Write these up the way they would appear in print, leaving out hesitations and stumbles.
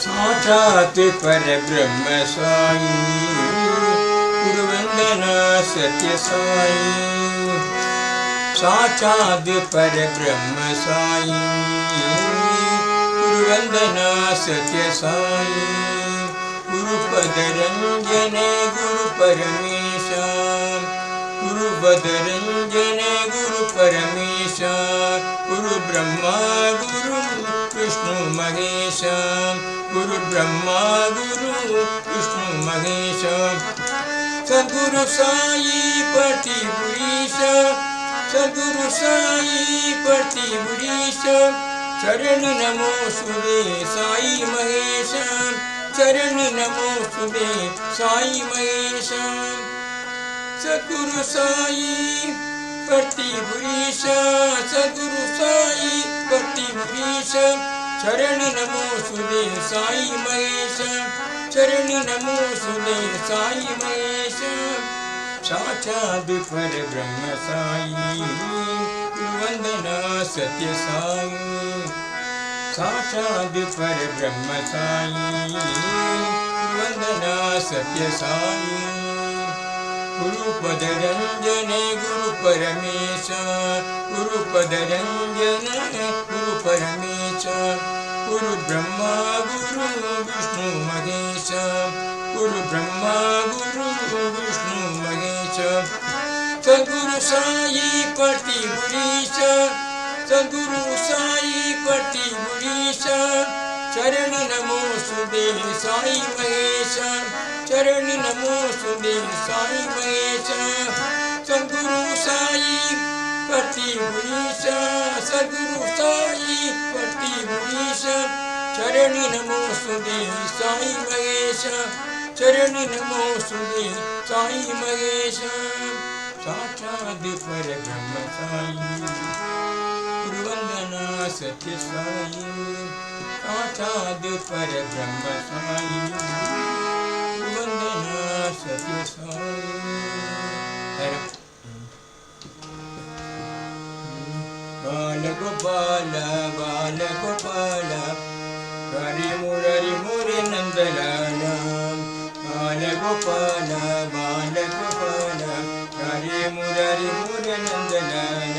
साक्षात् परब्रह्म साई गुरुवंदना सत्य साई। साक्षात् परब्रह्म साई गुरुवंदना सत्य साई। गुरुपदरंजन गुरु परमेश गुरुपदरंजन गुरु परमेश। गुरु ब्रह्मा गुरु विष्णु महेश गुरु ब्रह्मा गुरु विष्णु महेश। सद्गुरु साई प्रतिपुरीश सद्गुरु साई प्रतिपुरीश। चरण नमो सुदे साई महेश चरण नमो सुदे साई महेश। सद्गुरु साई प्रतिपुरीश सद्गुरु साई प्रतिपुरीश। चरण नमो सुदे साई महेश चरण नमो सुदे साई महेश। साक्षात् परब्रह्म साई गुरुवंदना सत्य साई। साक्षात् परब्रह्म साई गुरुवंदना सत्य साई। गुरुपदरंजन गुरु परमेश गुरुपदरंजन गुरु परमेश। गुरु ब्रह्मा गुरु विष्णु महेश गुरु ब्रह्मा गुरु विष्णु महेश। सद्गुरु साई प्रतिपुरीश सद्गुरु साई प्रतिपुरीश। चरण नमो सुदे साई महेश चरण नमो सुदे साई महेश। सद्गुरु साई प्रतिपुरीश सद्गुरु साई प्रतिपुरीश। चरण नमो सुदे साई महेश चरण नमो सुदे साई महेश। साक्षात् परब्रह्म साई गुरुवंदना सत्य साई। साक्षात् परब्रह्म साई गुरुवंदना सत्य साई। बाल गोपाल बाल गोपाल हरि मुरारी मुरे नंदलाल। बाल गोपाल बाल गोपाल हरि मुरारी मुरे नंदलाल।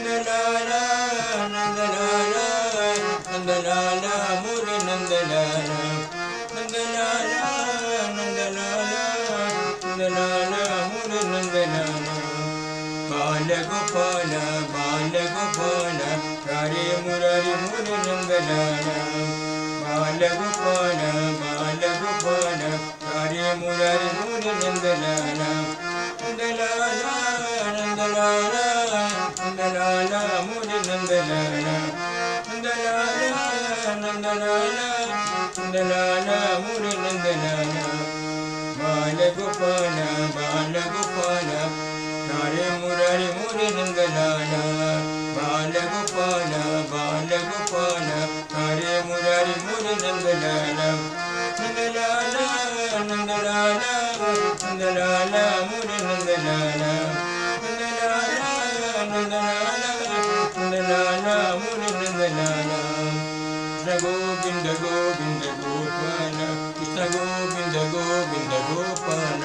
नंदलाल नंदलाल नंदलाल मुरे नंदलाल। नंदलाल नंदलाल नंदलाल मुरे नंदलाल। बाल गोपाल बाल गोपाल हरे मुरारी मुरे नंदलाल। बाल गोपाल बाल गोपाल हरे मुरारी मुरे नंदलाल। नंदलाल नंदलाल नंदलाल मुरे नंदलाल। नंदलाल नंदलाल नंदलाल मुरे नंदलाल। बाल गोपाल बाल गोपाल हरे मुरारी मुरे नंदलाल। बाल गोपाल बाल गोपाल हरे मुरारी मुरे नंदलाल। नंदलाल नंदलाल नंदलाल मुरे नंदलाल। नंदलाल नंदलाल नंदलाल मुरे नंदलाल। कृष्ण गोविंद गोविंद गोपाल कृष्ण गोविंद गोविंद गोपाल।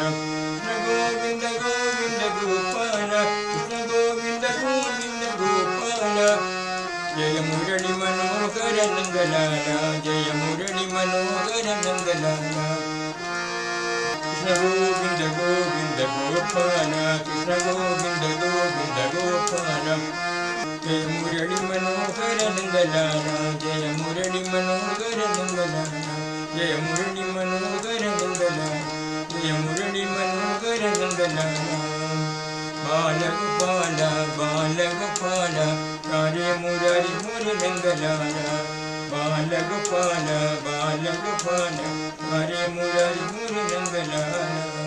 कृष्ण गोविंद गोविंद गोपाल कृष्ण गोविंद गोविंद गोपाल। जय मुरली मनोहर नंदलाल जय मुरली मनोहर नंदलाल। कृष्ण गोविंद गोविंद गोपाल कृष्ण गोविंद गोविंद गोपाल। जय मुरली मनोहर नंदलाल जय मुरली मनोहर नंदलाल। जय मुरली मनोहर नंदलाल जय मुरली मनोहर नंदलाल। बाल गोपाल बाल गोपाल हरे मुरारी मुरे नंदलाल। बाल गोपाल बाल गोपाल हरे मुरारी मुरे नंदलाल।